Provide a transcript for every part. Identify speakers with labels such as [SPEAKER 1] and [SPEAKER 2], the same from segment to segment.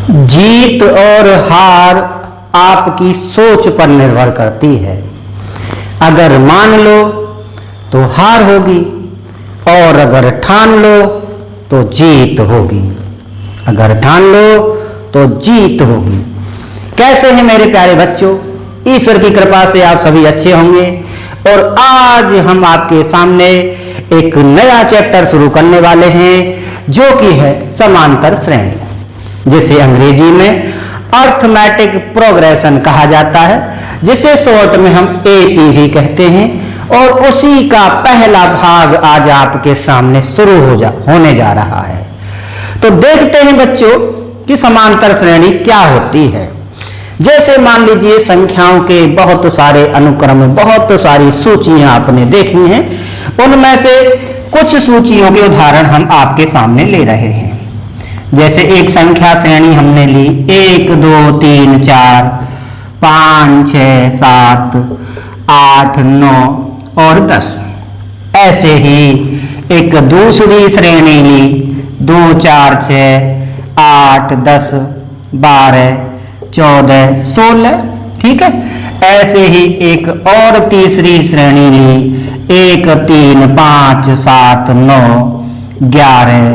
[SPEAKER 1] जीत और हार आपकी सोच पर निर्भर करती है। अगर मान लो तो हार होगी और अगर ठान लो तो जीत होगी। अगर ठान लो तो जीत होगी। कैसे हैं मेरे प्यारे बच्चों? ईश्वर की कृपा से आप सभी अच्छे होंगे। और आज हम आपके सामने एक नया चैप्टर शुरू करने वाले हैं जो कि है समांतर श्रेणी, जिसे अंग्रेजी में अर्थमेटिक प्रोग्रेशन कहा जाता है, जिसे शॉर्ट में हम एपी भी कहते हैं। और उसी का पहला भाग आज आपके सामने शुरू होने जा रहा है। तो देखते हैं बच्चों कि समांतर श्रेणी क्या होती है। जैसे मान लीजिए संख्याओं के बहुत सारे अनुक्रम, बहुत सारी सूचियां आपने देखी हैं, उनमें से कुछ सूचियों के उदाहरण हम आपके सामने ले रहे हैं। जैसे एक संख्या श्रेणी हमने ली 1 2 3 4 5 6 7 8 9 और 10। ऐसे ही एक दूसरी श्रेणी ली 2 4 6 8 10 12 14 16। ठीक है। ऐसे ही एक और तीसरी श्रेणी ली 1 3 5 7 9 11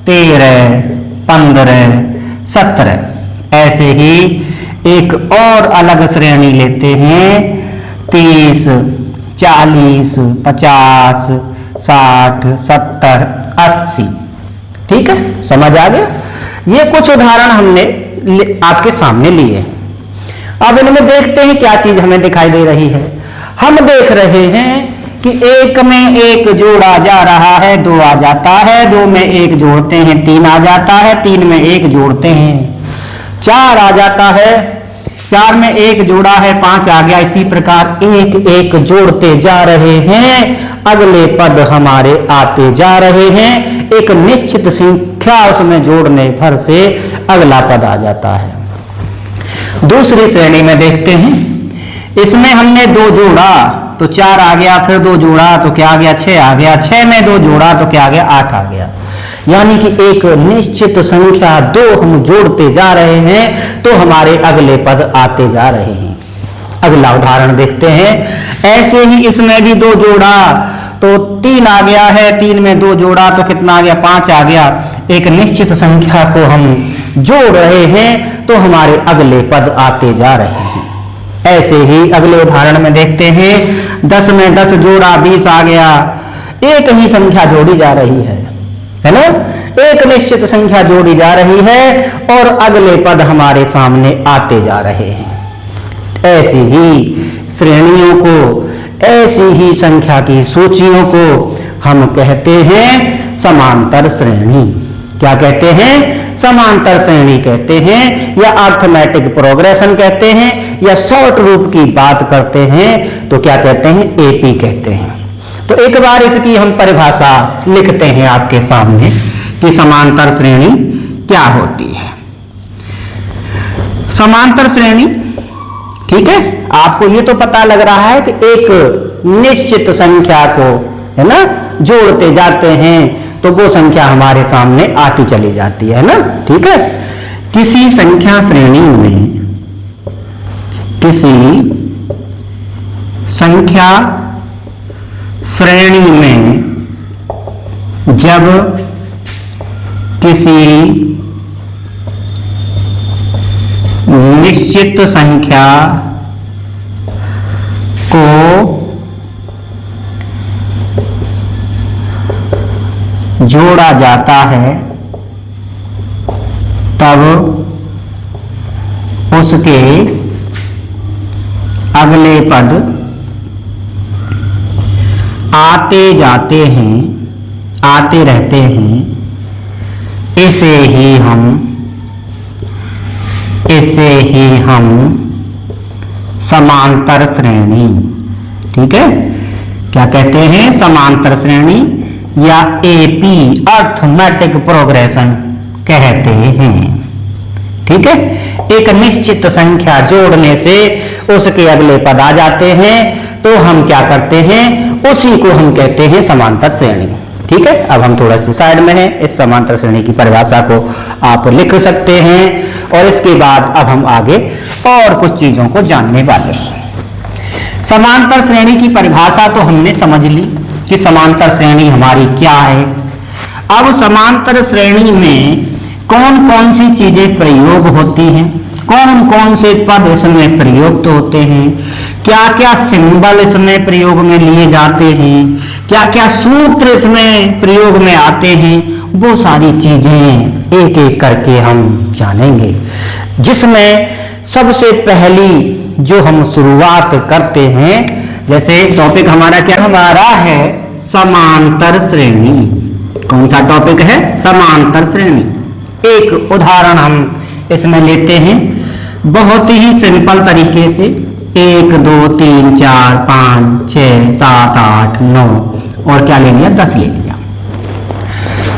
[SPEAKER 1] 13 15 17। ऐसे ही एक और अलग श्रेणी लेते हैं 30 40 50 60 70 80। ठीक है, समझ आ गया? ये कुछ उदाहरण हमने आपके सामने लिए। अब इनमें देखते हैं क्या चीज हमें दिखाई दे रही है। हम देख रहे हैं कि 1 में 1 जोड़ा जा रहा है 2 आ जाता है, 2 में 1 जोड़ते हैं 3 आ जाता है, 3 में 1 जोड़ते हैं 4 आ जाता है, 4 में 1 जोड़ा है 5 आ गया। इसी प्रकार 1 1 जोड़ते जा रहे हैं, अगले पद हमारे आते जा रहे हैं। एक निश्चित संख्या उसमें जोड़ने भर से अगला पद आ जाता है। दूसरी श्रेणी में देखते हैं, इसमें हमने 2 जोड़ा तो 4 आ गया, फिर 2 जोड़ा तो क्या आ गया 6 आ गया, 6 में 2 जोड़ा तो क्या आ गया 8 आ गया। यानी कि एक निश्चित संख्या 2 हम जोड़ते जा रहे हैं तो हमारे अगले पद आते जा रहे हैं। अगला उदाहरण देखते हैं। ऐसे ही इसमें भी 2 जोड़ा तो 3 आ गया है, 3 में 2 जोड़ा तो कितना आ गया 5 आ गया। एक निश्चित संख्या को हम जोड़ रहे हैं तो हमारे अगले पद आते जा रहे हैं। ऐसे ही अगले उदाहरण में देखते हैं 10 में 10 जोड़ा 20 आ गया। एक ही संख्या जोड़ी जा रही है ना? एक निश्चित संख्या जोड़ी जा रही है और अगले पद हमारे सामने आते जा रहे हैं। ऐसी ही श्रेणियों को, ऐसी ही संख्या की सूचियों को हम कहते हैं समांतर श्रेणी। क्या कहते हैं? समांतर श्रेणी कहते हैं, या अर्थमेटिक प्रोग्रेशन कहते हैं, या शॉर्ट रूप की बात करते हैं तो क्या कहते हैं? एपी कहते हैं। तो एक बार इसकी हम परिभाषा लिखते हैं आपके सामने कि समांतर श्रेणी क्या होती है। समांतर श्रेणी, ठीक है, आपको ये तो पता लग रहा है कि एक निश्चित संख्या को, है ना, जोड़ते जाते हैं तो वो संख्या हमारे सामने आती चली जाती है ना। ठीक है। किसी संख्या श्रेणी में, किसी संख्या श्रेणी में जब किसी निश्चित संख्या को जोड़ा जाता है तब उसके अगले पद आते जाते हैं, आते रहते हैं। इसे ही हम समांतर श्रेणी, ठीक है, क्या कहते हैं? समांतर श्रेणी या एपी, अर्थमेटिक प्रोग्रेशन कहते हैं। ठीक है। एक निश्चित संख्या जोड़ने से उसके अगले पद आ जाते हैं तो हम क्या करते हैं? उसी को हम कहते हैं समांतर श्रेणी। ठीक है, अब हम थोड़ा सी साइड में हैं। इस समांतर श्रेणी की परिभाषा को आप लिख सकते हैं और इसके बाद अब हम आगे और कुछ चीजों को जानने वाले हैं। समांतर श्रेणी की परिभाषा तो हमने समझ ली कि समांतर श्रेणी हमारी क्या है। अब समांतर श्रेणी में कौन कौन सी चीजें प्रयोग होती हैं, कौन कौन से पद इसमें प्रयुक्त होते हैं, क्या क्या सिंबल इसमें प्रयोग में लिए जाते हैं, क्या क्या सूत्र इसमें प्रयोग में आते हैं, वो सारी चीजें एक एक करके हम जानेंगे। जिसमें सबसे पहली जो हम शुरुआत करते हैं, जैसे टॉपिक हमारा क्या हमारा है, समांतर श्रेणी। कौन सा टॉपिक है, समांतर श्रेणी। एक उदाहरण हम इसमें लेते हैं बहुत ही सिंपल तरीके से। 1 2 3 4 5 6 7 8 9 और क्या ले लिया, 10 ले लिया।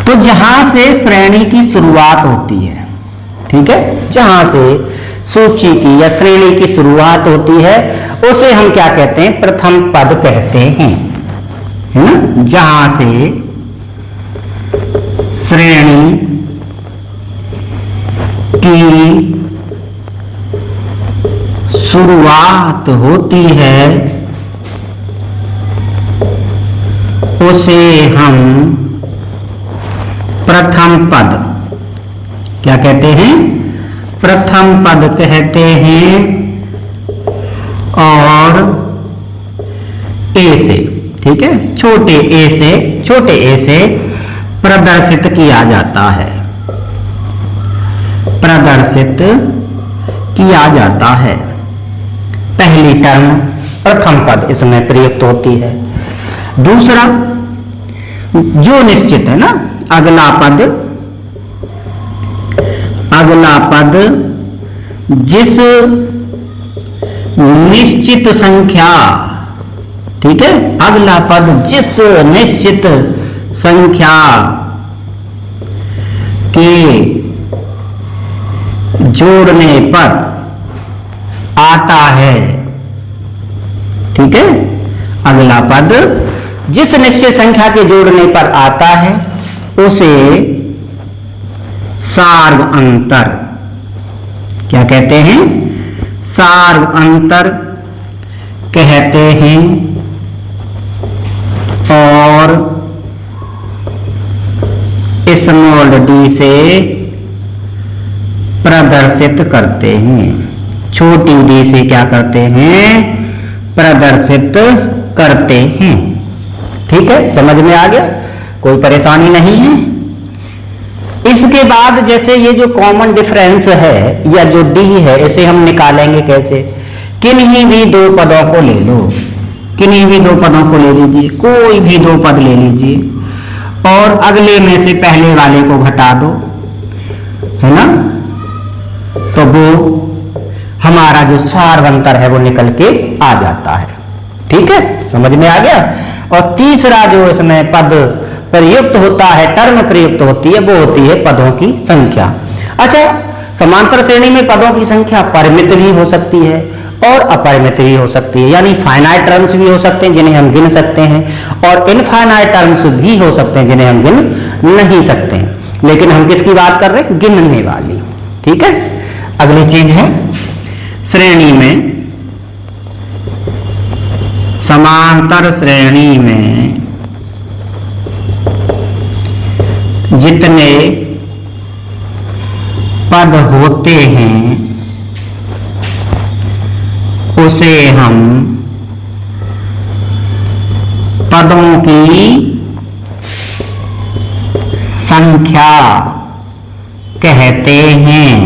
[SPEAKER 1] तो जहां से श्रेणी की शुरुआत होती है, ठीक है, जहां से सूची की या श्रेणी की शुरुआत होती है उसे हम क्या कहते हैं, प्रथम पद कहते हैं, है ना। जहां से श्रेणी की शुरुआत होती है उसे हम प्रथम पद क्या कहते हैं, प्रथम पद कहते हैं। और ए से, ठीक है, छोटे ए से प्रदर्शित किया जाता है, प्रदर्शित किया जाता है। पहली टर्म प्रथम पद इसमें प्रयुक्त होती है। दूसरा जो निश्चित है ना, अगला पद जिस निश्चित संख्या, ठीक है, अगला पद जिस निश्चित संख्या के जोड़ने पर आता है, ठीक है, अगला पद जिस निश्चित संख्या के जोड़ने पर आता है उसे सार्व अंतर क्या कहते हैं, सार्व अंतर कहते हैं। और स्मॉल डी से प्रदर्शित करते हैं, छोटी डी से क्या करते हैं, प्रदर्शित करते हैं। ठीक है, समझ में आ गया, कोई परेशानी नहीं है। इसके बाद जैसे ये जो कॉमन डिफरेंस है या जो डी है, इसे हम निकालेंगे कैसे, किन्हीं भी दो पदों को ले लो, किन्हीं भी दो पदों को ले लीजिए, कोई भी दो पद ले लीजिए और अगले में से पहले वाले को घटा दो, है ना, तो वो हमारा जो सार्वंतर है वो निकल के आ जाता है। ठीक है, समझ में आ गया। और तीसरा जो इसमें पद प्रयुक्त होता है, टर्म प्रयुक्त होती है, वो होती है पदों की संख्या। अच्छा, समांतर श्रेणी में पदों की संख्या परिमित भी हो सकती है और अपरिमित भी हो सकती है, यानी फाइनाइट टर्म्स भी हो सकते हैं जिन्हें हम गिन सकते हैं और इनफाइनाइट टर्म्स भी हो सकते हैं जिन्हें हम गिन नहीं सकते हैं। लेकिन हम किसकी बात कर रहे हैं, गिनने वाली। ठीक है, अगली चीज है श्रेणी में, समांतर श्रेणी में जितने पद होते हैं उसे हम पदों की संख्या कहते हैं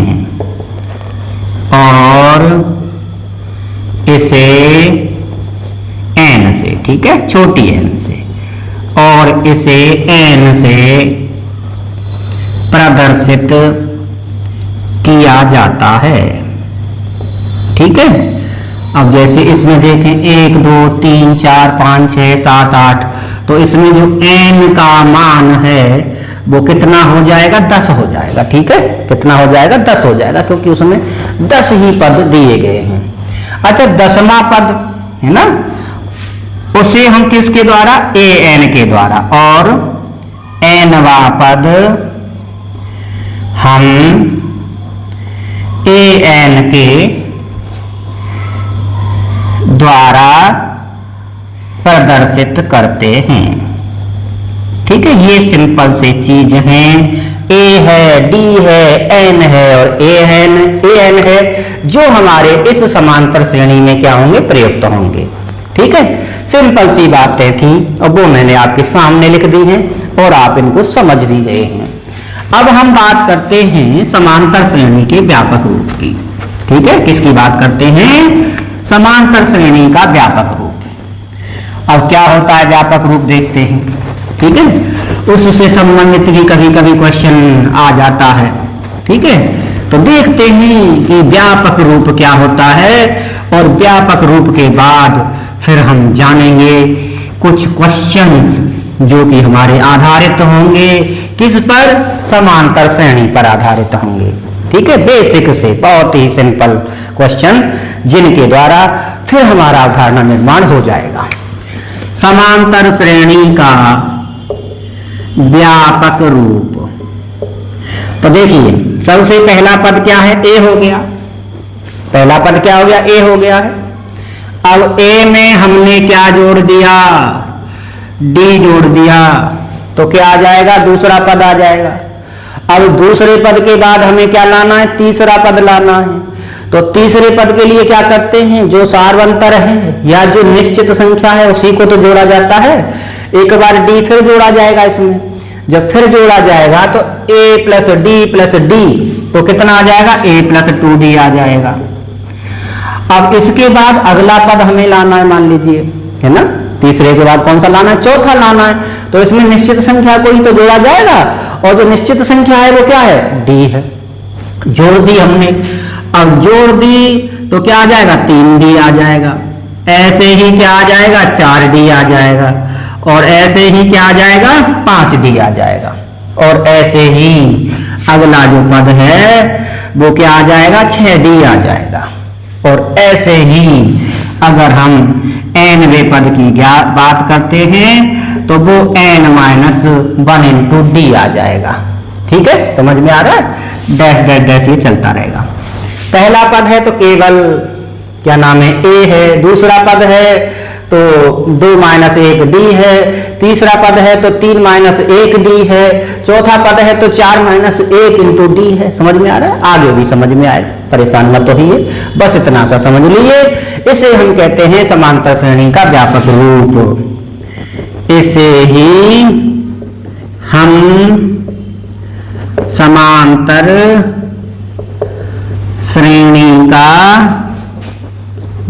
[SPEAKER 1] और इसे n से, ठीक है, छोटी n से, और इसे n से प्रदर्शित किया जाता है। ठीक है, अब जैसे इसमें देखें 1 2 3 4 5 6 7 8, तो इसमें जो n का मान है वो कितना हो जाएगा, 10 हो जाएगा। ठीक है, कितना हो जाएगा, 10 हो जाएगा, क्योंकि उसमें 10 ही पद दिए गए हैं। अच्छा, 10वां पद है ना, उसे हम किसके द्वारा, an के द्वारा, और nवा पद हम an के द्वारा प्रदर्शित करते हैं। ठीक है, ये सिंपल से चीज है। a है, d है, n है और an है जो हमारे इस समांतर श्रेणी में क्या होंगे, प्रयुक्त होंगे। ठीक है, सिंपल सी बातें थी और वो मैंने आपके सामने लिख दी हैं और आप इनको समझ भी गए हैं। अब हम बात करते हैं समांतर श्रेणी के व्यापक रूप की। ठीक है, किसकी बात करते हैं, समांतर श्रेणी का व्यापक रूप। अब क्या होता है व्यापक रूप देखते हैं। ठीक है, उससे संबंधित भी कभी कभी क्वेश्चन आ जाता है। ठीक है, तो देखते हैं कि व्यापक रूप क्या होता है और व्यापक रूप के बाद फिर हम जानेंगे कुछ क्वेश्चंस जो कि हमारे आधारित होंगे किस पर, समांतर श्रेणी पर आधारित होंगे। ठीक है, बेसिक से बहुत ही सिंपल क्वेश्चन जिनके द्वारा फिर हमारा अवधारणा निर्माण हो जाएगा। समांतर श्रेणी का व्यापक रूप। तो देखिए सबसे पहला पद क्या है, a हो गया। पहला पद क्या हो गया, a हो गया है। अब a में हमने क्या जोड़ दिया, d जोड़ दिया, तो क्या आ जाएगा, दूसरा पद आ जाएगा। अब दूसरे पद के बाद हमें क्या लाना है, तीसरा पद लाना है। तो तीसरे पद के लिए क्या करते हैं, जो सार्वंतर है या जो निश्चित संख्या है उसी को तो जोड़ा जाता है। एक बार d फिर जोड़ा जाएगा इसमें, जब फिर जोड़ा जाएगा तो a प्लस d तो कितना आ जाएगा, a प्लस 2d आ जाएगा। अब इसके बाद अगला पद हमें लाना है, मान लीजिए, है ना, तीसरे के बाद कौन सा लाना है, चौथा लाना है। तो इसमें निश्चित संख्या को ही तो जोड़ा जाएगा और जो निश्चित संख्या है वो क्या है, d है। जोड़ दी हमने, अब जोड़ दी तो क्या आ जाएगा, 3d आ जाएगा। ऐसे ही क्या आ जाएगा, 4d आ जाएगा और ऐसे ही क्या आ जाएगा, 5d आ जाएगा। और ऐसे ही अगला जो पद है वो क्या आ जाएगा, 6d आ जाएगा। और ऐसे ही अगर हम nवें पद की बात करते हैं तो वो n-1 इंटू d आ जाएगा। ठीक है, समझ में आ रहा है, डैश डैश डैश ये चलता रहेगा। पहला पद है तो केवल क्या नाम है, a है। दूसरा पद है तो 2-1d है। तीसरा पद है तो 3-1d है। चौथा पद है तो 4-1 इंटू d है। समझ में आ रहा है, आगे भी समझ में आएगा, परेशान मत होइए, बस इतना सा समझ लीजिए। इसे हम कहते हैं समांतर श्रेणी का व्यापक रूप। इसे ही हम समांतर श्रेणी का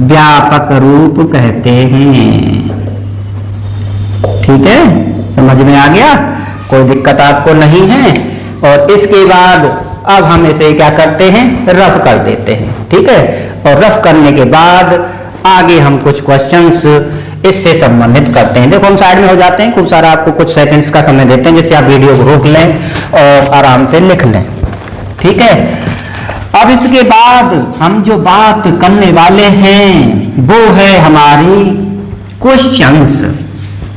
[SPEAKER 1] व्यापक रूप कहते हैं। ठीक है, समझ में आ गया, कोई दिक्कत आपको नहीं है। और इसके बाद अब हम इसे क्या करते हैं, रफ कर देते हैं। ठीक है, और रफ करने के बाद आगे हम कुछ क्वेश्चंस इससे संबंधित करते हैं। देखो हम साइड में हो जाते हैं, खूब सारा आपको कुछ सेकंड्स का समय देते हैं जिससे आप वीडियो को रोक लें और आराम से लिख लें। ठीक है, अब इसके बाद हम जो बात करने वाले हैं वो है हमारी क्वेश्चंस,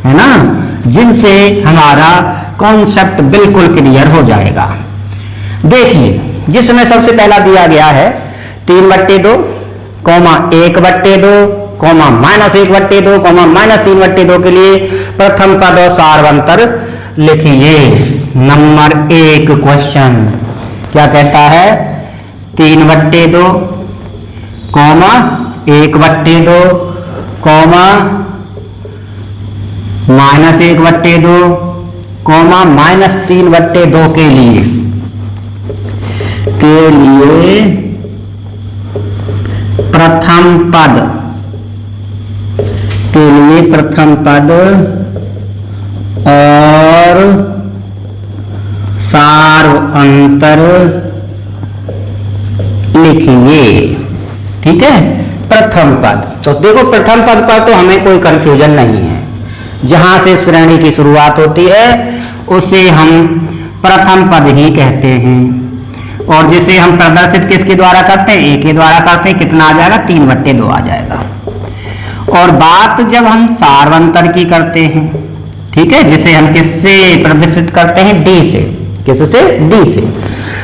[SPEAKER 1] है ना, जिनसे हमारा कॉन्सेप्ट बिल्कुल क्लियर हो जाएगा। देखिए, जिसमें सबसे पहला दिया गया है 3/2, 1/2, -1/2, -3/2 के लिए प्रथम पद और सार्वंतर लिखिए। नंबर 1 क्वेश्चन क्या कहता है, 3/2, 1/2, -1/2, -3/2 के लिए प्रथम पद और सार्वंतर लिखिए। ठीक है, प्रथम पद। तो देखो प्रथम पद पर तो हमें कोई कंफ्यूजन नहीं है, जहां से श्रेणी की शुरुआत होती है उसे हम प्रथम पद ही कहते हैं। और जिसे हम प्रदर्शित किसके द्वारा करते हैं, a के द्वारा करते हैं। कितना आ जाएगा, 3/2 आ जाएगा। और बात जब हम सार्वंतर की करते हैं, ठीक है, जिसे हम किससे प्रदर्शित करते हैं, डी से। किससे, डी से।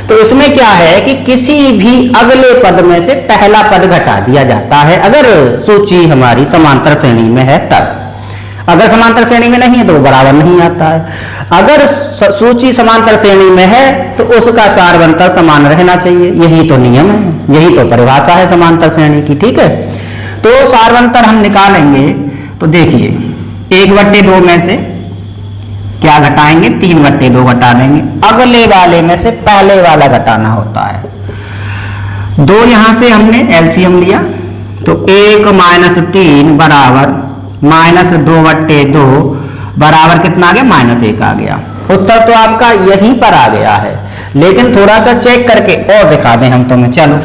[SPEAKER 1] तो इसमें क्या है कि किसी भी अगले पद में से पहला पद घटा दिया जाता है, अगर सूची हमारी समांतर श्रेणी में है तब। अगर समांतर श्रेणी में नहीं है तो वो बराबर नहीं आता है। अगर सूची समांतर श्रेणी में है तो उसका सारवंतर समान रहना चाहिए, यही तो नियम है, यही तो परिभाषा है समांतर श्रेणी की। ठीक है, तो सारवंतर हम निकालेंगे तो देखिए 1/2 में से क्या घटाएंगे, 3/2 घटा देंगे। अगले वाले में से पहले वाला घटाना होता है। 2 यहां से हमने एलसीएम लिया तो 1 - 3 बराबर -2/2 बराबर कितना आ गया, -1 आ गया। उत्तर तो आपका यहीं पर आ गया है, लेकिन थोड़ा सा चेक करके और दिखा दें हम तुम्हें। चलो,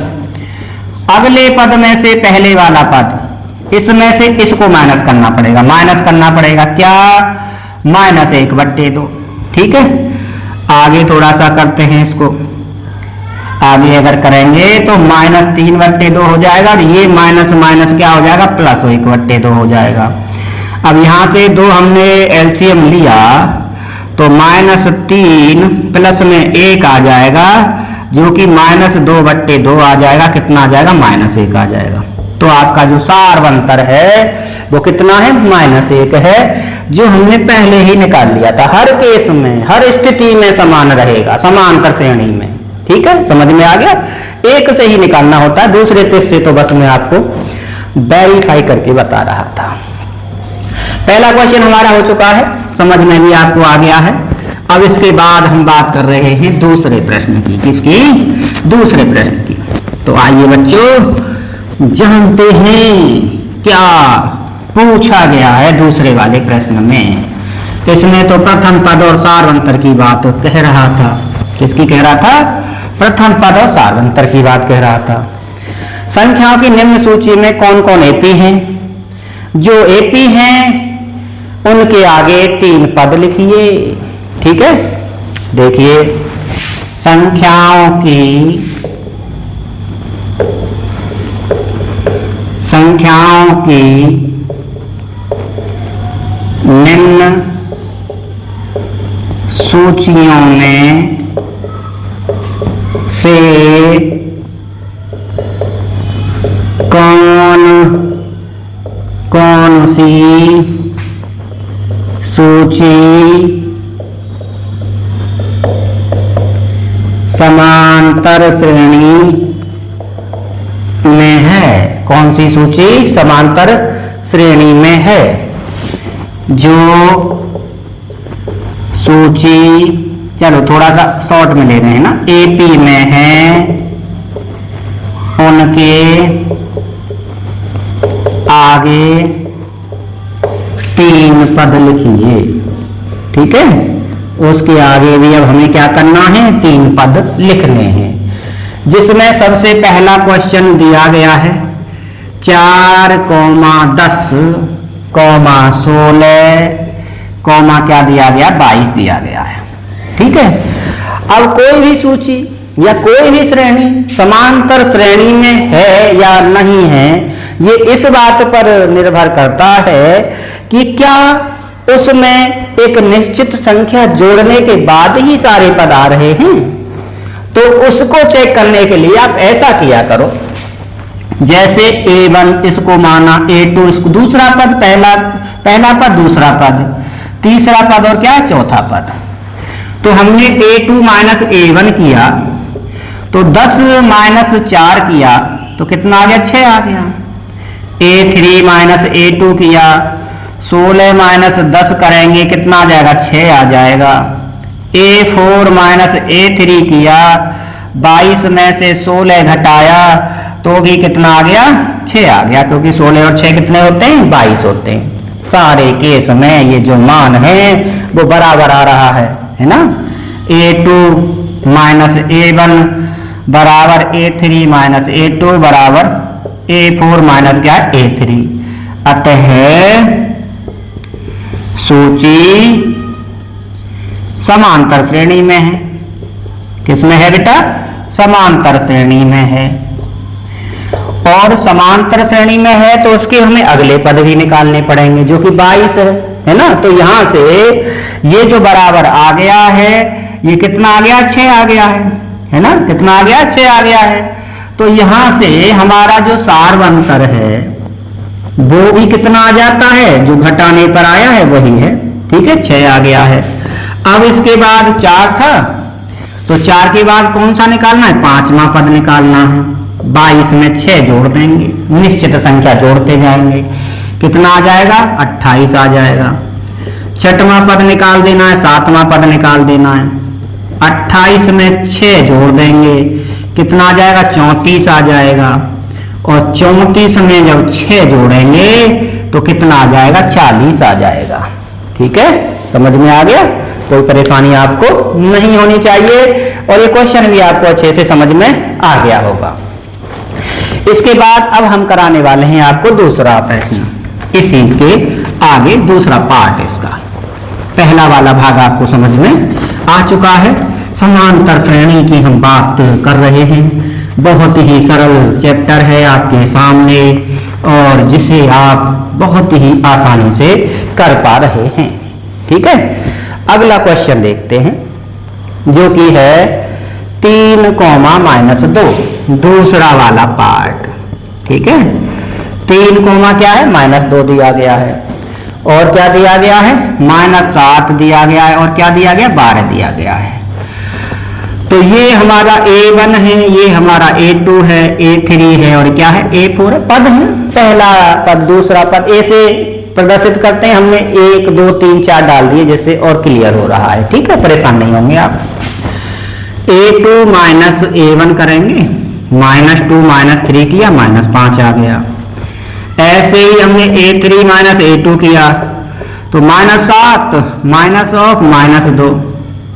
[SPEAKER 1] अगले पद में से पहले वाला पद, इसमें से इसको माइनस करना पड़ेगा। माइनस करना पड़ेगा क्या, -1/2। ठीक है, आगे थोड़ा सा करते हैं इसको। आगे अगर करेंगे तो -3/2 हो जाएगा, और ये माइनस माइनस क्या हो जाएगा, +1/2 हो जाएगा। अब यहां से 2 हमने एलसीएम लिया तो -3 प्लस में 1 आ जाएगा, जो कि -2/2 आ जाएगा। कितना आ जाएगा, -1 आ जाएगा। तो आपका जो सारवंतर है वो कितना है, -1 है, जो हमने पहले ही निकाल लिया था। हर केस में, हर स्थिति में समान रहेगा समांतर श्रेणी में। ठीक है, समझ में आ गया। एक से ही निकालना होता है, दूसरे टेस्ट से तो बस मैं आपको वेरीफाई करके बता रहा था। पहला क्वेश्चन हमारा हो चुका है, समझ में भी आपको आ गया है। अब इसके बाद हम बात कर रहे हैं दूसरे प्रश्न की। किसकी, दूसरे प्रश्न की। तो आइए बच्चों जानते हैं क्या पूछा गया है दूसरे वाले प्रश्न में। इसमें तो प्रथम पद और सारवंतर की बात कह रहा था। किसकी कह रहा था, प्रथम पद और सारवंतर की बात कह रहा था। संख्याओं की निम्न सूची में कौन कौन एपी हैं। जो एपी हैं उनके आगे 3 पद लिखिए। ठीक है, देखिए संख्याओं की निम्न सूचियों में से कौन सी सूची समांतर श्रेणी में है। कौन सी सूची समांतर श्रेणी में है। जो सूची, चलो थोड़ा सा शॉर्ट में ले रहे हैं ना, एपी में है उनके आगे 3 पद लिखिए। ठीक है, उसके आगे भी अब हमें क्या करना है, 3 पद लिखने हैं। जिसमें सबसे पहला क्वेश्चन दिया गया है 4, 10, 16, क्या दिया गया, 22 दिया गया है। ठीक है, अब कोई भी सूची या कोई भी श्रेणी समांतर श्रेणी में है या नहीं है, ये इस बात पर निर्भर करता है कि क्या उसमें एक निश्चित संख्या जोड़ने के बाद ही सारे पद आ रहे हैं। तो उसको चेक करने के लिए आप ऐसा किया करो, जैसे A1 इसको माना, A2 इसको दूसरा पद, पहला पद, दूसरा पद, तीसरा पद और क्या, चौथा पद। तो हमने A2 माइनस A1 किया तो 10 माइनस 4 किया तो कितना आ गया, 6 आ गया। A3 माइनस A2 किया, 16 माइनस 10 करेंगे कितना आ जाएगा, 6 आ जाएगा। A4 माइनस A3 किया, 22 में से 16 घटाया तो भी कितना आ गया, 6 आ गया, क्योंकि 16 और 6 कितने होते हैं, 22 होते हैं। सारे केस में ये जो मान है वो बराबर आ रहा है ना। A2 माइनस A1 बराबर A3 माइनस A2 बराबर A4 माइनस क्या, A3। अतः सूची समांतर श्रेणी में है। किसमें है बेटा, समांतर श्रेणी में है। और समांतर श्रेणी में है तो उसके हमें अगले पद भी निकालने पड़ेंगे, जो कि 22 है। है ना। तो यहां से ये जो बराबर आ गया है, ये कितना आ गया, 6 आ गया है ना, कितना आ गया, 6 आ गया है। तो यहां से हमारा जो सार्वंतर है वो भी कितना आ जाता है, जो घटाने पर आया है वही है, ठीक है, 6 आ गया है। अब इसके बाद 4 था, तो 4 के बाद कौन सा निकालना है, 5वां पद निकालना है। 22 में 6 जोड़ देंगे, निश्चित संख्या जोड़ते जाएंगे, कितना आ जाएगा, 28 आ जाएगा। 6वां पद निकाल देना है, 7वां पद निकाल देना है। 28 में 6 जोड़ देंगे, कितना आ जाएगा, 34 आ जाएगा। और 34 में जब 6 जोड़ेंगे तो कितना आ जाएगा, 40 आ जाएगा। ठीक है, समझ में आ गया, कोई परेशानी आपको नहीं होनी चाहिए और ये क्वेश्चन भी आपको अच्छे से समझ में आ गया होगा। इसके बाद अब हम कराने वाले हैं आपको दूसरा प्रश्न, इसी के आगे दूसरा पार्ट इसका। पहला वाला भाग आपको समझ में आ चुका है, समांतर श्रेणी की हम बात कर रहे हैं। बहुत ही सरल चैप्टर है आपके सामने और जिसे आप बहुत ही आसानी से कर पा रहे हैं। ठीक है, अगला क्वेश्चन देखते हैं जो कि है 3, -2, दूसरा वाला पार्ट। ठीक है, 3, क्या है, -2 दिया गया है और क्या दिया गया है, -7 दिया गया है और क्या दिया गया, 12 दिया गया है। तो ये हमारा A1 है, ये हमारा A2 है, A3 है और क्या है, A4 है, पद है। पहला पद, दूसरा पद ऐसे प्रदर्शित करते हैं, हमने 1 2 3 4 डाल दिए जिससे और क्लियर हो रहा है। ठीक है, परेशान नहीं होंगे आप। A2 माइनस A1 करेंगे, -2 -3 किया, -5 आ गया। ऐसे ही हमने A3 माइनस A2 किया तो -7 -2,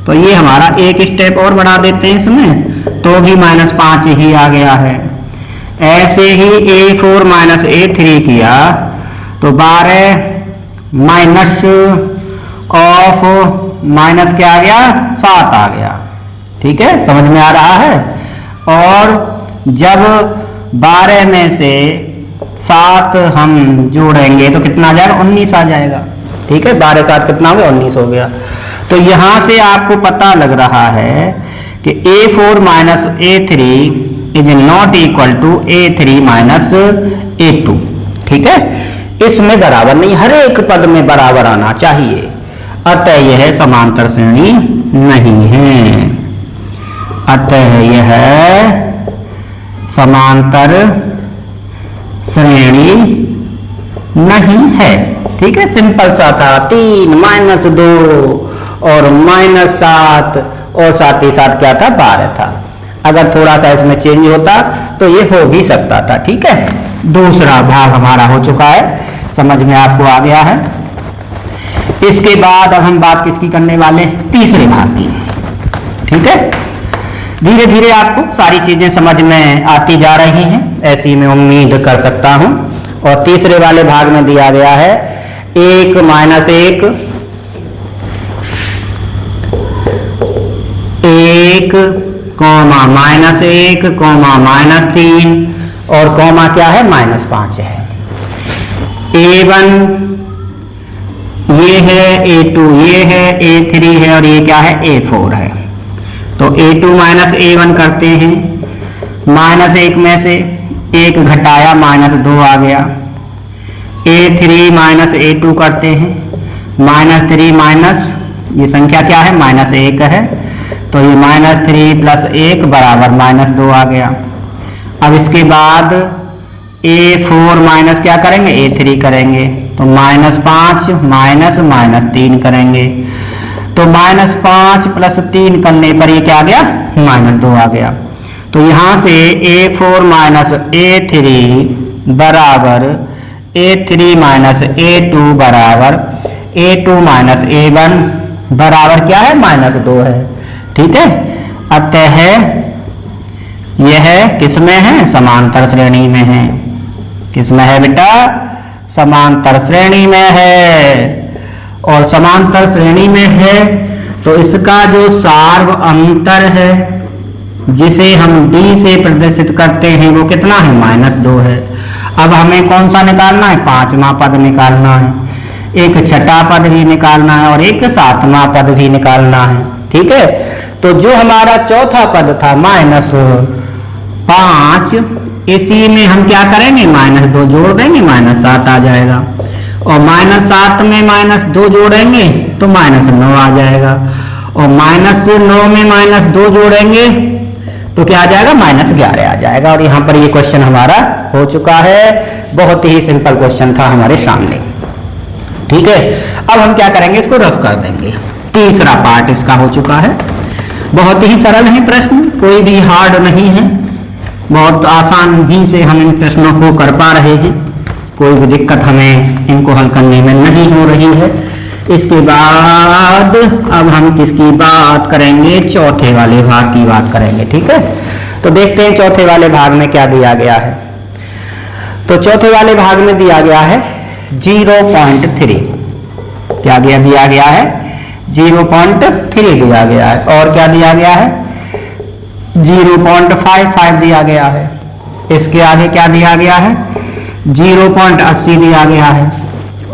[SPEAKER 1] तो ये हमारा एक स्टेप और बढ़ा देते हैं इसमें, तो भी -5 ही आ गया है। ऐसे ही A4 माइनस A3 किया तो 12 माइनस क्या आ गया, 7 आ गया। ठीक है, समझ में आ रहा है। और जब 12 में से 7 हम जोड़ेंगे तो कितना आ जाएगा, 19 आ जाएगा। ठीक है, 12 7 कितना हो गया, 19 हो गया। तो यहां से आपको पता लग रहा है कि A4 minus A3 is not equal to A3 minus A2। ठीक है, इसमें बराबर नहीं, हर एक पद में बराबर आना चाहिए, अतः यह समांतर श्रेणी नहीं है। अतः यह समांतर श्रेणी नहीं है। ठीक है, सिंपल सा था, 3 -2 और -7 और साथ ही साथ क्या था, 12 था। अगर थोड़ा सा इसमें चेंज होता तो ये हो भी सकता था। ठीक है, दूसरा भाग हमारा हो चुका है, समझ में आपको आ गया है। इसके बाद अब हम बात किसकी करने वाले, तीसरे भाग की। ठीक है, धीरे धीरे आपको सारी चीजें समझ में आती जा रही हैं, ऐसी मैं उम्मीद कर सकता हूं। और तीसरे वाले भाग में दिया गया है 1 -1 1, -1, -3 और कॉमा क्या है, -5 है। A1 ये है, A2 ये है, A3 है और ये क्या है, A4 है। तो A2 माइनस A1 करते हैं, -1 में से 1 घटाया, -2 आ गया। A3 माइनस A2 करते हैं, -3 माइनस ये संख्या क्या है, -1 है, तो ये -3 + 1 बराबर -2 आ गया। अब इसके बाद A4 माइनस क्या करेंगे, A3 करेंगे, तो -5 -3 करेंगे, तो -5 + 3 करने पर ये क्या आ गया, -2 आ गया। तो यहाँ से A4 माइनस A3 बराबर A3 माइनस A2 बराबर A2 माइनस A1 बराबर क्या है, -2 है। ठीक है, अतः यह किस में है, समांतर श्रेणी में है। किस में है बेटा, समांतर श्रेणी में है। और समांतर श्रेणी में है तो इसका जो सार्व अंतर है जिसे हम D से प्रदर्शित करते हैं वो कितना है, -2 है। अब हमें कौन सा निकालना है, 5वां पद निकालना है। एक छठा पद भी निकालना है और एक सातवां पद भी निकालना है। ठीक है, तो जो हमारा चौथा पद था -5, इसी में हम क्या करेंगे, -2 जोड़ देंगे, -7 आ जाएगा। और -7 में -2 जोड़ेंगे तो -9 आ जाएगा। और -9 में -2 जोड़ेंगे तो क्या आ जाएगा, -11 आ जाएगा। और यहाँ पर ये क्वेश्चन हमारा हो चुका है। बहुत ही सिंपल क्वेश्चन था हमारे सामने। ठीक है, अब हम क्या करेंगे, इसको रफ कर देंगे। तीसरा पार्ट इसका हो चुका है। बहुत ही सरल है प्रश्न, कोई भी हार्ड नहीं है, बहुत आसान ही से हम इन प्रश्नों को कर पा रहे हैं। कोई भी दिक्कत हमें इनको हल करने में नहीं हो रही है। इसके बाद अब हम किसकी बात करेंगे, चौथे वाले भाग की बात करेंगे। ठीक है, तो देखते हैं चौथे वाले भाग में क्या दिया गया है। तो चौथे वाले भाग में दिया गया है 0.3, क्या दिया गया है, 0.3 दिया गया है। और क्या दिया गया है, 0.55 दिया गया है। इसके आगे क्या दिया गया है, 0.80 दिया गया है।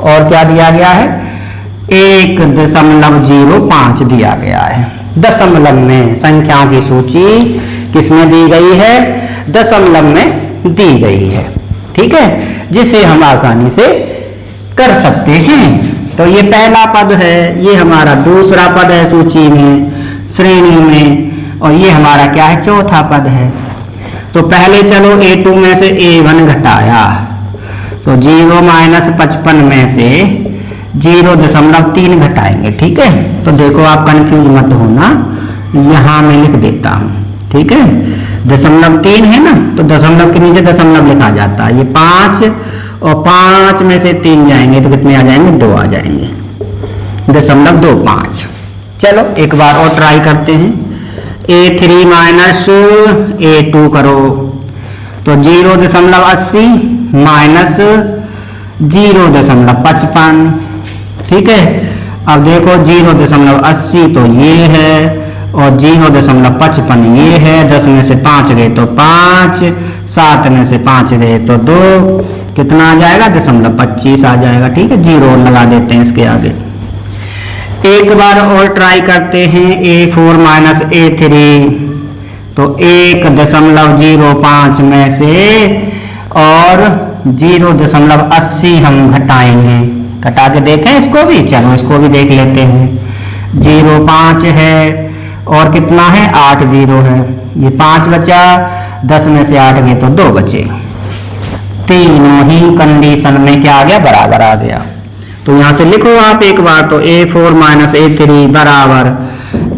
[SPEAKER 1] और क्या दिया गया है, 1.05 दिया गया है। दशमलव में संख्याओं की सूची किसमें दी गई है, दशमलव में दी गई है। ठीक है, जिसे हम आसानी से कर सकते हैं। तो ये पहला पद है, ये हमारा दूसरा पद है सूची में, श्रेणी में, और ये हमारा क्या है, चौथा पद है। तो पहले चलो A2 में से A1 घटाया, तो 0 - 55 में से 0.3 घटाएंगे। ठीक है, तो देखो आप कंफ्यूज मत होना, यहां मैं लिख देता हूं। ठीक है, 0.3 है ना, तो दशमलव के नीचे दशमलव लिखा जाता है। ये 5 और 5 में से 3 जाएंगे तो कितने आ जाएंगे, 2 आ जाएंगे, 0.25। चलो एक बार और ट्राई करते हैं। A3 - A2 करो, तो 0.80 - 0.55। ठीक है, अब देखो 0.80 तो ये है और 0.55 ये है। 10 में से 5 गए तो 5, 7 में से 5 गए तो 2, कितना आ जाएगा, 0.25 आ जाएगा। ठीक है, 0 लगा देते हैं इसके आगे। एक बार और ट्राई करते हैं, A4 - A3, तो 1.05 में से और 0.80 हम घटाएंगे, घटा के देखें इसको भी। चलो इसको भी देख लेते हैं। 0.5 है और कितना है, 8 0 है, ये 5 बचा, 10 में से 8 गए तो 2 बचे। तीनों ही कंडीशन में क्या आ गया, बराबर आ गया। तो यहां से लिखो आप एक बार, तो A4 - A3 बराबर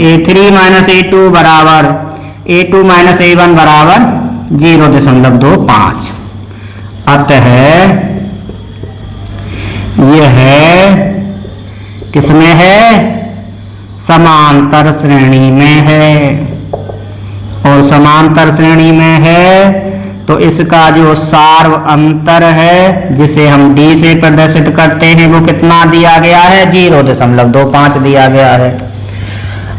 [SPEAKER 1] A3 - A2 बराबर A2 - A1 बराबर 0.25। अतः यह किसमें है, समांतर श्रेणी में है। और समांतर श्रेणी में है तो इसका जो सार्व अंतर है, जिसे हम D से प्रदर्शित करते हैं, वो कितना दिया गया है, 0.25 दिया गया है।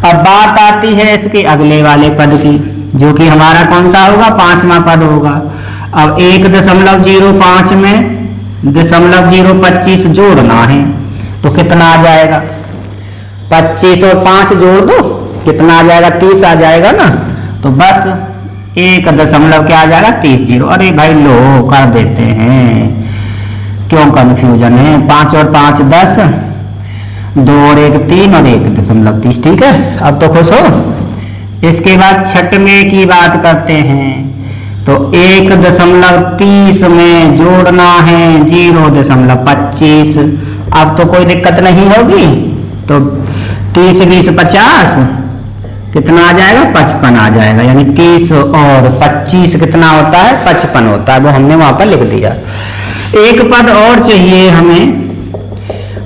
[SPEAKER 1] अब बात आती है इसके अगले वाले पद की, जो कि हमारा कौन सा होगा, 5वां पद होगा। अब 1.05 में 0.025 जोड़ना है, तो कितना आ जाएगा, 25 और 5 जोड़ दो, कितना आ जाएगा, 30 आ जाएगा ना। तो बस 1 क्या आ जाएगा, 30 0। अरे भाई लो कर देते हैं, क्यों कंफ्यूजन है। 5 और 5 10, 2 और 1 3 और 1.30। ठीक है, अब तो खुश हो। इसके बाद छठवें की बात करते हैं, तो 1.30 में जोड़ना है 0.25। अब तो कोई दिक्कत नहीं होगी। तो 30 20 50, कितना आ जाएगा, 55 आ जाएगा। यानी 30 और 25 कितना होता है, 55 होता है। वो हमने वहां पर लिख दिया। एक पद और चाहिए हमें,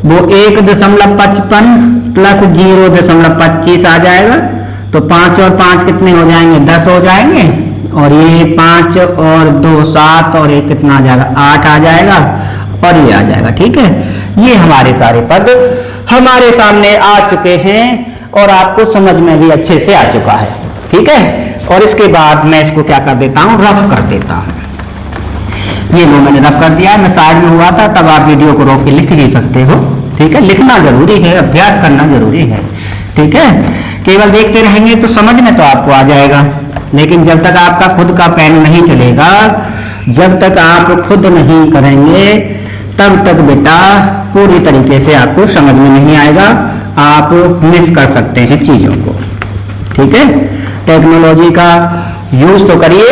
[SPEAKER 1] वो 1.55 प्लस 0.25 आ जाएगा। तो 5 और 5 कितने हो जाएंगे, 10 हो जाएंगे। और ये 5 और 2 7 और 1 कितना आ जाएगा, 8 आ जाएगा। और ये आ जाएगा। ठीक है, ये हमारे सारे पद हमारे सामने आ चुके हैं और आपको समझ में भी अच्छे से आ चुका है। ठीक है, और इसके बाद मैं इसको क्या कर देता हूं, रफ कर देता हूं। ये लो मैंने रफ कर दिया। मैं साइड में हुआ था, तब आप वीडियो को रोक के लिख भी सकते हो। ठीक है, लिखना जरूरी है, अभ्यास करना जरूरी है। ठीक है, केवल देखते रहेंगे तो समझ में तो आपको आ जाएगा, लेकिन जब तक आपका खुद का पेन नहीं चलेगा, जब तक आप खुद नहीं करेंगे, तब तक बेटा पूरी तरीके से आपको समझ में नहीं आएगा, आप मिस कर सकते हैं चीजों को। ठीक है, टेक्नोलॉजी का यूज तो करिए,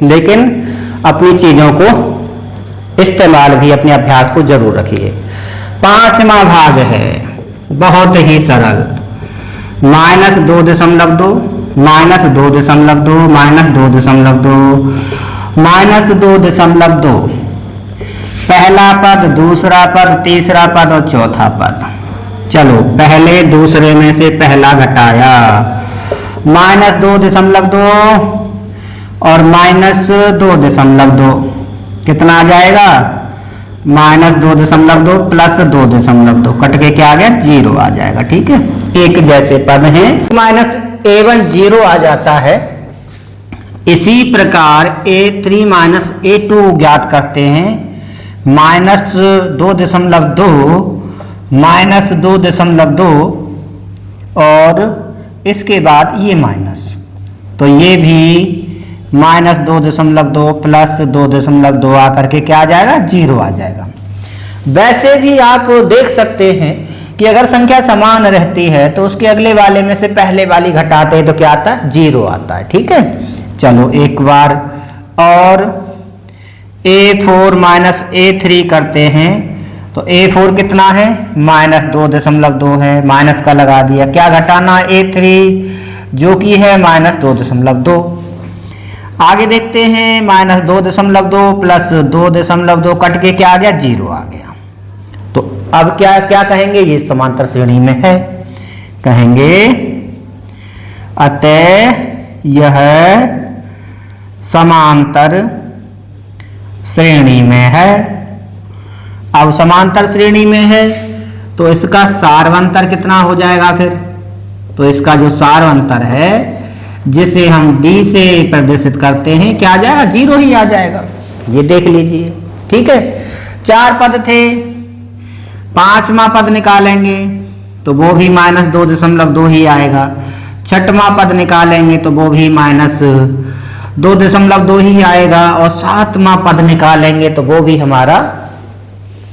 [SPEAKER 1] लेकिन अपनी चीजों को इस्तेमाल भी, अपने अभ्यास को जरूर रखिए। 5वां भाग है बहुत ही सरल, -2.2 -2.2 -2.2 -2.2, पहला पद, दूसरा पद, तीसरा पद और चौथा पद। चलो पहले दूसरे में से पहला घटाया, -2.2 और -2.2 कितना आ जाएगा? -2.2 प्लस 2.2, कट के क्या आ गया? 0 आ जाएगा। ठीक है, एक जैसे पद हैं, -a1 0 आ जाता है। इसी प्रकार a3 -a2 ज्ञात करते हैं, -2.2 -2.2 और इसके बाद ये माइनस, तो ये भी -2.2 प्लस 2.2 आकर के क्या आ जाएगा? 0 आ जाएगा। वैसे भी आप देख सकते हैं कि अगर संख्या समान रहती है तो उसके अगले वाले में से पहले वाली घटाते हैं तो क्या आता है? 0 आता है। ठीक है, चलो एक बार और a4 -a3 करते हैं, तो a4 कितना है? -2.2 है, माइनस का लगा दिया, क्या घटाना? a3 जो कि है -2.2। आगे देखते हैं, -2.2 प्लस 2.2 कट के क्या आ गया? 0 आ गया। तो अब क्या क्या कहेंगे? ये समांतर श्रेणी में है, कहेंगे अतः यह समांतर श्रेणी में है। अब समांतर श्रेणी में है तो इसका सारवंतर कितना हो जाएगा फिर? तो इसका जो सारवंतर है, जिसे हम d से प्रदर्शित करते हैं, क्या आ जाएगा? 0 ही आ जाएगा। ये देख लीजिए। ठीक है, 4 पद थे, 5वां पद निकालेंगे तो वो भी -2.2 ही आएगा। 6वां पद निकालेंगे तो वो भी -2.2 ही आएगा, और 7वां पद निकालेंगे तो वो भी हमारा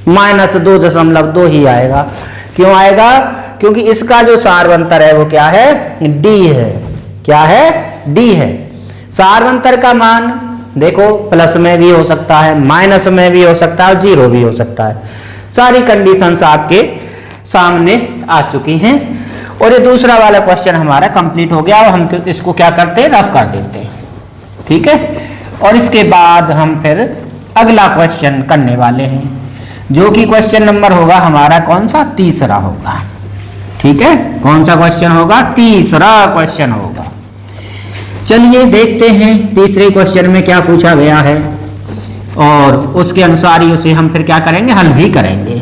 [SPEAKER 1] -2.2 ही आएगा। क्यों आएगा? क्योंकि इसका जो सारवंतर है वो क्या है? d है। क्या है? d है। सारवंतर का मान देखो, प्लस में भी हो सकता है, माइनस में भी हो सकता है और 0 भी हो सकता है। सारी कंडीशंस आपके सामने आ चुकी हैं, और ये दूसरा वाला क्वेश्चन हमारा कंप्लीट हो गया, और हम इसको क्या करते हैं? रफ कर देते हैं। ठीक है, और इसके बाद हम फिर अगला क्वेश्चन करने वाले हैं, जो कि क्वेश्चन नंबर होगा हमारा कौन सा? तीसरा होगा। ठीक है, कौन सा क्वेश्चन होगा? तीसरा क्वेश्चन होगा। चलिए देखते हैं तीसरे क्वेश्चन में क्या पूछा गया है, और उसके अनुसार ही उसे हम फिर क्या करेंगे? हल भी करेंगे।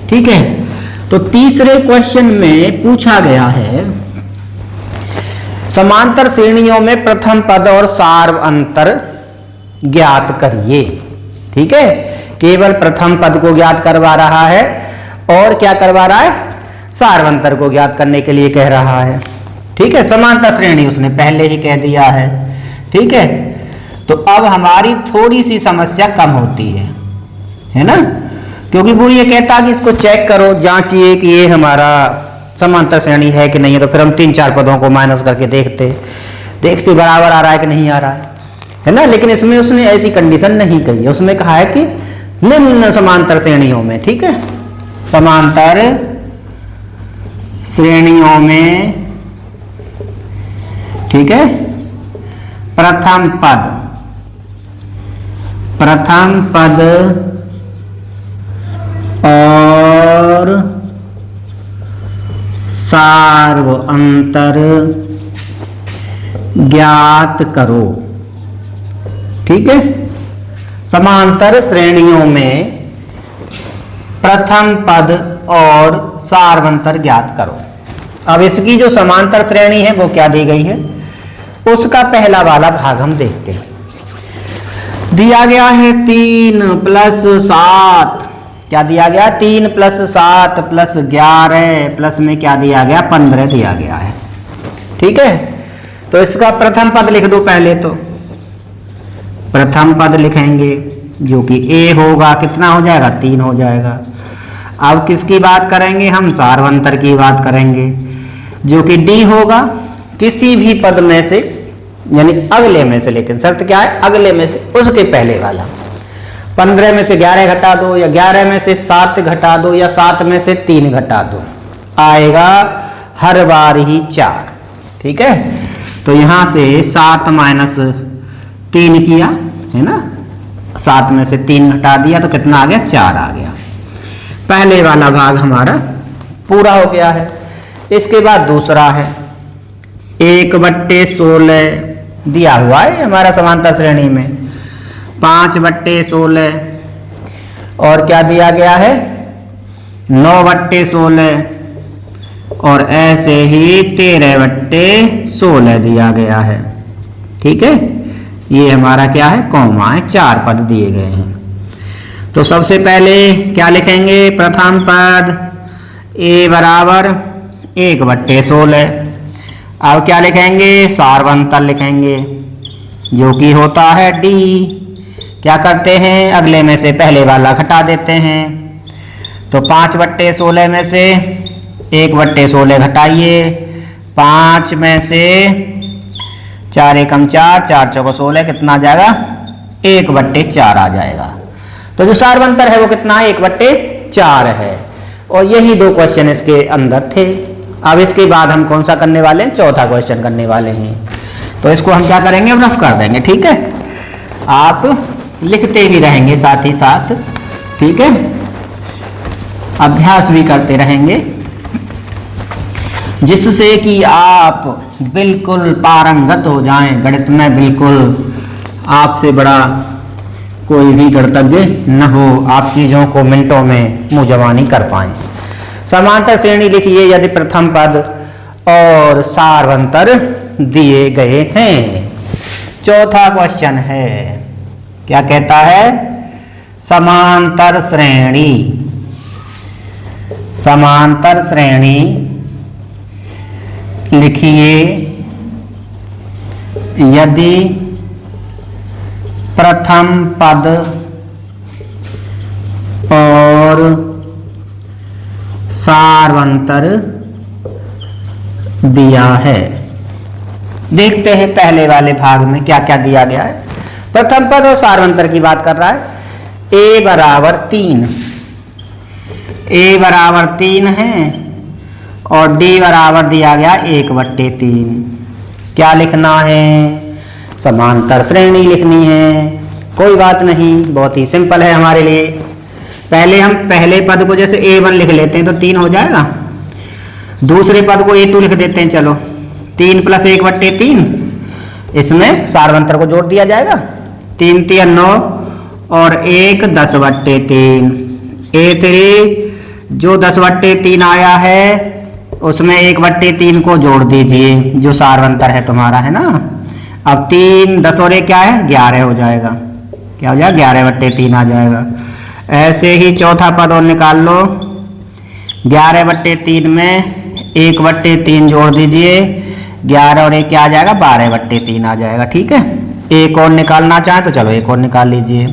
[SPEAKER 1] ठीक है, तो तीसरे क्वेश्चन में पूछा गया है, समांतर श्रेणियों में प्रथम पद और सारवंतर ज्ञात करिए। ठीक है, केवल प्रथम पद को ज्ञात करवा रहा है, और क्या करवा रहा है? सारवंतर को ज्ञात करने के लिए कह रहा है। ठीक है, समांतर श्रेणी उसने पहले ही कह दिया है। ठीक है, तो अब हमारी थोड़ी सी समस्या कम होती है ना, क्योंकि वो ये कहता कि इसको चेक करो, जांचिए कि ये हमारा समांतर श्रेणी है कि नहीं है, तो फिर हम 3-4 पदों को माइनस करके देखते बराबर आ रहा है कि नहीं आ रहा है ना। लेकिन इसमें उसने ऐसी कंडीशन नहीं कही है, उसमें कहा है कि निम्न समांतर श्रेणियों में। ठीक है, समांतर श्रेणियों में, ठीक है, प्रथम पद और सारवंतर ज्ञात करो। ठीक है, समांतर श्रेणियों में प्रथम पद और सारवंतर ज्ञात करो। अब इसकी जो समांतर श्रेणी है वो क्या दी गई है, उसका पहला वाला भाग हम देखते हैं। दिया गया है 3 + 7, क्या दिया गया, 3 + 7 + 11 प्लस में क्या दिया गया, 15 दिया गया है। ठीक है, तो इसका प्रथम पद लिख दो पहले। तो प्रथम पद लिखेंगे जो कि a होगा, कितना हो जाएगा, 3 हो जाएगा। अब किसकी बात करेंगे हम, सारवंतर की बात करेंगे जो कि d होगा किसी भी पद में से, यानी अगले में से, लेकिन शर्त क्या है, अगले में से उसके पहले वाला। 15 में से 11 घटा दो, या 11 में से 7 घटा दो, या 7 में से 3 घटा दो, आएगा हर बार ही 4। ठीक है, तो यहां से 7 - 3 किया है ना, 7 में से 3 घटा दिया तो कितना आ गया, 4 आ गया। पहले वाला भाग हमारा पूरा हो गया है। इसके बाद दूसरा है 1/16 दिया हुआ है हमारा समांतर श्रेणी में, 5/16 और क्या दिया गया है, 9/16 और ऐसे ही 13/16 दिया गया है। ठीक है, ये हमारा क्या है, कॉमा है, 4 पद दिए गए हैं। तो सबसे पहले क्या लिखेंगे, प्रथम पद a = 1/16। अब क्या लिखेंगे, सारवंतर लिखेंगे जो कि होता है d। क्या करते हैं, अगले में से पहले वाला घटा देते हैं। तो 5/16 में से 1/16 घटाइए, 5 में से 4 एकम 4, 4 चौको 16, कितना आ जाएगा, 1/4 आ जाएगा। तो जो सारवंतर है वो कितना है, 1/4 है। और यही 2 क्वेश्चन इसके अंदर थे। अब इसके बाद हम कौन सा करने वाले हैं, चौथा क्वेश्चन करने वाले हैं। तो इसको हम क्या करेंगे, रफ कर देंगे। ठीक है, आप लिखते भी रहेंगे साथ ही साथ। ठीक है, अभ्यास भी करते रहेंगे जिससे कि आप बिल्कुल पारंगत हो जाएं गणित में। बिल्कुल आपसे बड़ा कोई भी गणितज्ञ न हो, आप चीजों को मिनटों में मुंहजबानी कर पाएं। समांतर श्रेणी लिखिए यदि प्रथम पद और सारवंतर दिए गए हैं। चौथा क्वेश्चन है, क्या कहता है, समांतर श्रेणी। समांतर श्रेणी लिखिए यदि प्रथम पद और सारवंतर दिया है। देखते हैं पहले वाले भाग में क्या क्या दिया गया है। प्रथम पद और सारवंतर की बात कर रहा है। a = 3, a = 3 है और d बराबर दिया गया 1/3। क्या लिखना है, समांतर श्रेणी लिखनी है। कोई बात नहीं, बहुत ही सिंपल है हमारे लिए। पहले हम पहले पद को जैसे a1 लिख लेते हैं तो 3 हो जाएगा। दूसरे पद को a2 लिख देते हैं। चलो 3 + 1/3, इसमें सारवंतर को जोड़ दिया जाएगा। 3 × 3 = 9 और 1 10/3। a3 जो 10/3 आया है उसमें 1/3 को जोड़ दीजिए जो सारवंतर है तुम्हारा, है ना। अब 3 10 और 1 क्या है, 11 हो जाएगा। क्या हो जाएगा, 11/3 आ जाएगा। ऐसे ही चौथा पद और निकाल लो। 11/3 में 1/3 जोड़ दीजिए, 11 और 1 क्या आ जाएगा, 12/3 आ जाएगा। ठीक है, एक और निकालना चाहे तो चलो एक और निकाल लीजिए।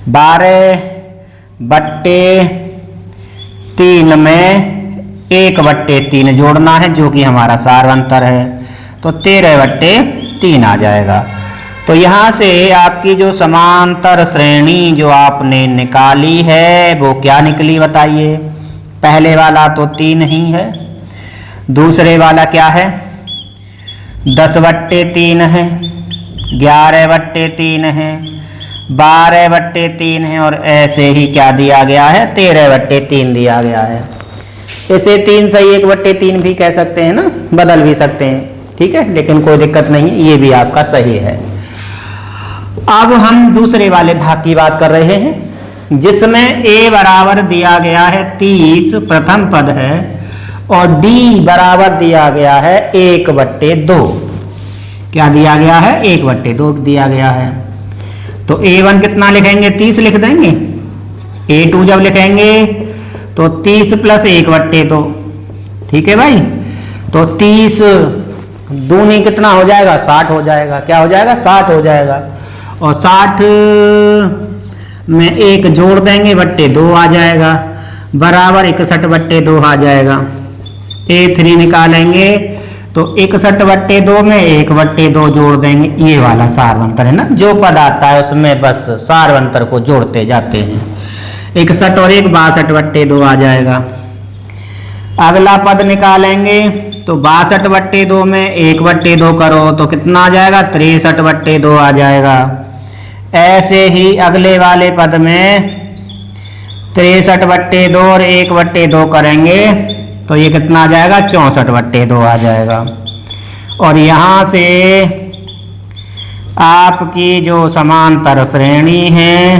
[SPEAKER 1] 12/3 में 1/3 जोड़ना है जो कि हमारा सारवंतर है, तो 13/3 आ जाएगा। तो यहाँ से आपकी जो समांतर श्रेणी जो आपने निकाली है वो क्या निकली बताइए। पहले वाला तो 3 ही है, दूसरे वाला क्या है, 10/3 है, 11/3 है, 12/3 है और ऐसे ही क्या दिया गया है, 13/3 दिया गया है। इसे 3 सही 1/3 भी कह सकते हैं ना, बदल भी सकते हैं। ठीक है, लेकिन कोई दिक्कत नहीं, ये भी आपका सही है। अब हम दूसरे वाले भाग की बात कर रहे हैं जिसमें a बराबर दिया गया है 30 प्रथम पद है और d बराबर दिया गया है 1/2। क्या दिया गया है, 1/2 दिया गया है। तो a1 कितना लिखेंगे, 30 लिख देंगे।
[SPEAKER 2] A2 जब लिखेंगे तो 30 प्लस 1/2, ठीक है भाई। तो 30 दूनी कितना हो जाएगा, 60 हो जाएगा। क्या हो जाएगा, 60 हो जाएगा। और 60 में 1 जोड़ देंगे, बट्टे 2 आ जाएगा, बराबर 61/2 आ जाएगा। A3 निकालेंगे तो 61/2 में 1/2 जोड़ देंगे, ये वाला सारवंतर है ना, जो पद आता है उसमें बस सारवंतर को जोड़ते जाते हैं। 61 और 1 62/2 आ जाएगा। अगला पद निकालेंगे तो 62/2 में 1/2 करो तो कितना आ जाएगा, 63/2 आ जाएगा। ऐसे ही अगले वाले पद में 63/2 और 1/2 करेंगे तो ये कितना आ जाएगा, 64/2 आ जाएगा। और यहाँ से आपकी जो समांतर श्रेणी है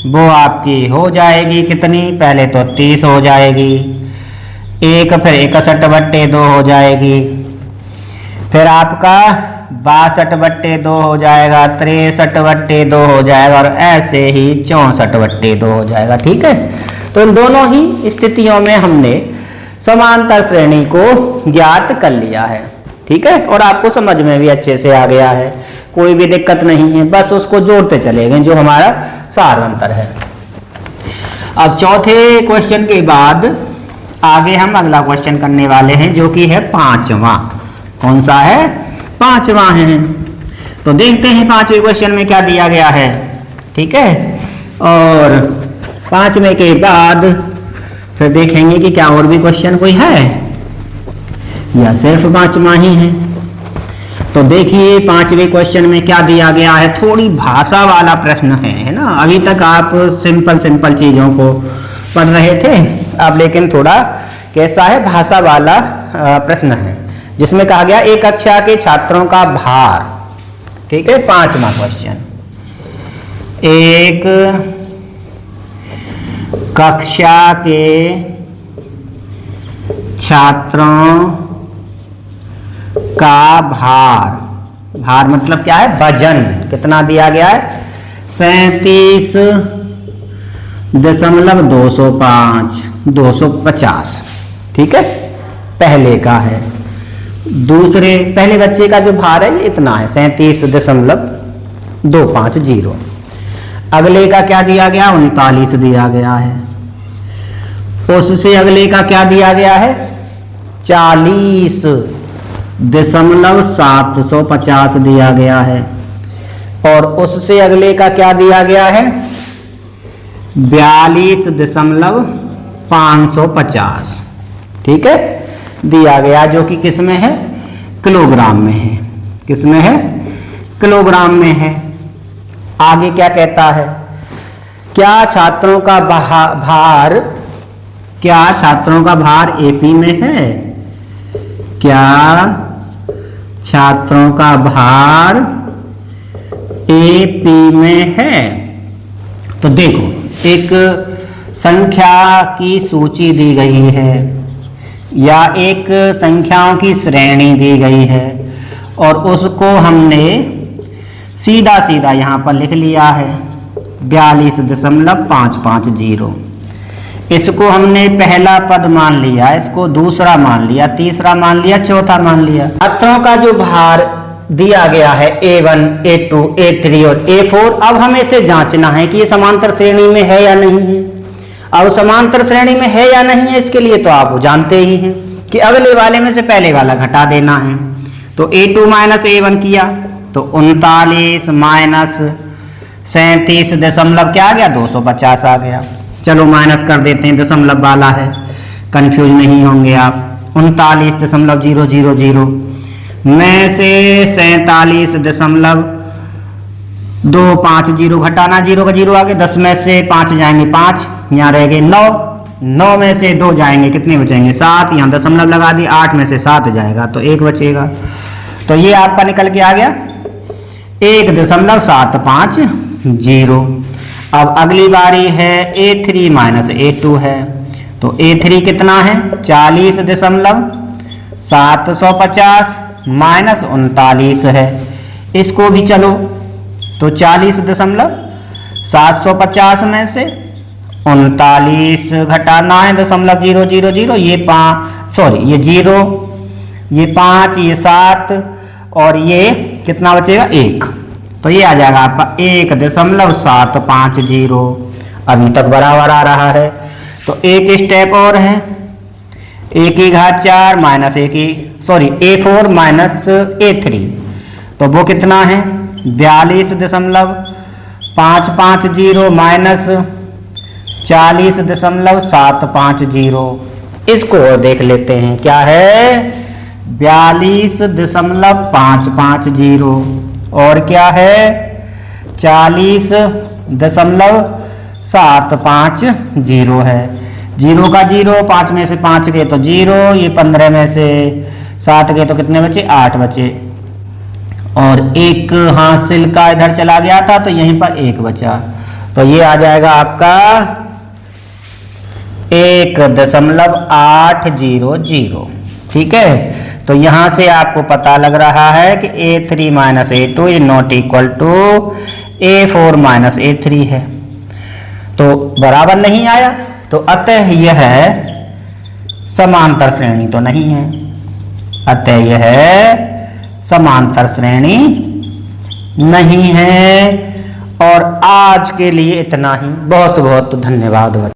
[SPEAKER 2] वो आपकी हो जाएगी कितनी, पहले तो 30 हो जाएगी, एक फिर 61/2 हो जाएगी, फिर आपका 62/2 हो जाएगा, 63/2 हो जाएगा और ऐसे ही 64/2 हो जाएगा। ठीक है, तो इन दोनों ही स्थितियों में हमने समांतर श्रेणी को ज्ञात कर लिया है। ठीक है, और आपको समझ में भी अच्छे से आ गया है, कोई भी दिक्कत नहीं है, बस उसको जोड़ते चले गए जो हमारा सारवंतर है। अब चौथे क्वेश्चन के बाद आगे हम अगला क्वेश्चन करने वाले हैं जो कि है 5वां। कौन सा है, 5वां है। तो देखते हैं 5वें क्वेश्चन में क्या दिया गया है। ठीक है, और 5वें के बाद फिर देखेंगे कि क्या और भी क्वेश्चन कोई है या सिर्फ 5वां ही है। तो देखिए 5वें क्वेश्चन में क्या दिया गया है, थोड़ी भाषा वाला प्रश्न है ना। अभी तक आप सिंपल सिंपल चीजों को पढ़ रहे थे, अब लेकिन थोड़ा कैसा है, भाषा वाला प्रश्न है जिसमें कहा गया एक कक्षा के छात्रों का भार। ठीक है, 5वां क्वेश्चन, एक कक्षा के छात्रों का भार, भार मतलब क्या है, वजन कितना दिया गया है, 37.250। ठीक है, पहले का है। दूसरे पहले बच्चे का जो भार है ये इतना है, 37.250। अगले का क्या दिया गया, 39 दिया गया है। उससे अगले का क्या दिया गया है, 40.750 दिया गया है। और उससे अगले का क्या दिया गया है, 42.550। ठीक है, दिया गया, जो कि किस में है, किलोग्राम में है। किस में है, किलोग्राम में है। आगे क्या कहता है, क्या छात्रों का भार, क्या छात्रों का भार एपी में है, क्या छात्रों का भार एपी में है। तो देखो एक संख्या की सूची दी गई है या एक संख्याओं की श्रेणी दी गई है और उसको हमने सीधा सीधा यहाँ पर लिख लिया है 42.550। इसको हमने पहला पद मान लिया, इसको दूसरा मान लिया, तीसरा मान लिया, चौथा मान लिया। छात्रों का जो भार दिया गया है A1, A2, A3 और A4, अब हमें इसे जांचना है कि ये समांतर श्रेणी में है या नहीं है। अब समांतर श्रेणी में है या नहीं है, इसके लिए तो आप जानते ही हैं कि अगले वाले में से पहले वाला घटा देना है। तो A2 माइनस A1 किया तो 39 माइनस 37 दशमलव क्या आ गया, 250 आ गया। चलो माइनस कर देते हैं, दशमलव वाला है, कंफ्यूज नहीं होंगे आप। 39.000 में से 47.250 घटाना, 0 का 0 आ गया, 10 में से 5 जाएंगे 5, यहाँ रह गए 9, 9 में से 2 जाएंगे, कितने बचेंगे 7, यहाँ दशमलव लगा दिए, 8 में से 7 जाएगा तो 1 बचेगा। तो ये आपका निकल के आ गया 1.750। अब अगली बारी है A3 माइनस A2 है, तो A3 कितना है 40.750 माइनस 39 है। इसको भी चलो तो 40.750 में से 39 घटा 9.000 ये 5 सॉरी ये 0 ये 5 ये 7 और ये कितना बचेगा 1, तो ये आ जाएगा आपका 1.750। अभी तक बराबर आ रहा है। तो एक स्टेप और है, a की घात 4 माइनस a4 माइनस a3, तो वो कितना है 42.550 माइनस 40.750। इसको देख लेते हैं क्या है 42.550 और क्या है 40.750 है। 0 का 0, 5 में से 5 गए तो 0, ये 15 में से 7 गए तो कितने बचे 8 बचे, और एक हासिल का इधर चला गया था तो यहीं पर 1 बचा, तो ये आ जाएगा आपका 1.800। ठीक है, तो यहां से आपको पता लग रहा है कि a3 minus a2 is not equal to a4 minus a3 है, तो बराबर नहीं आया, तो अतः यह समांतर श्रेणी तो नहीं है, अतः यह समांतर श्रेणी नहीं है। और आज के लिए इतना ही, बहुत बहुत धन्यवाद।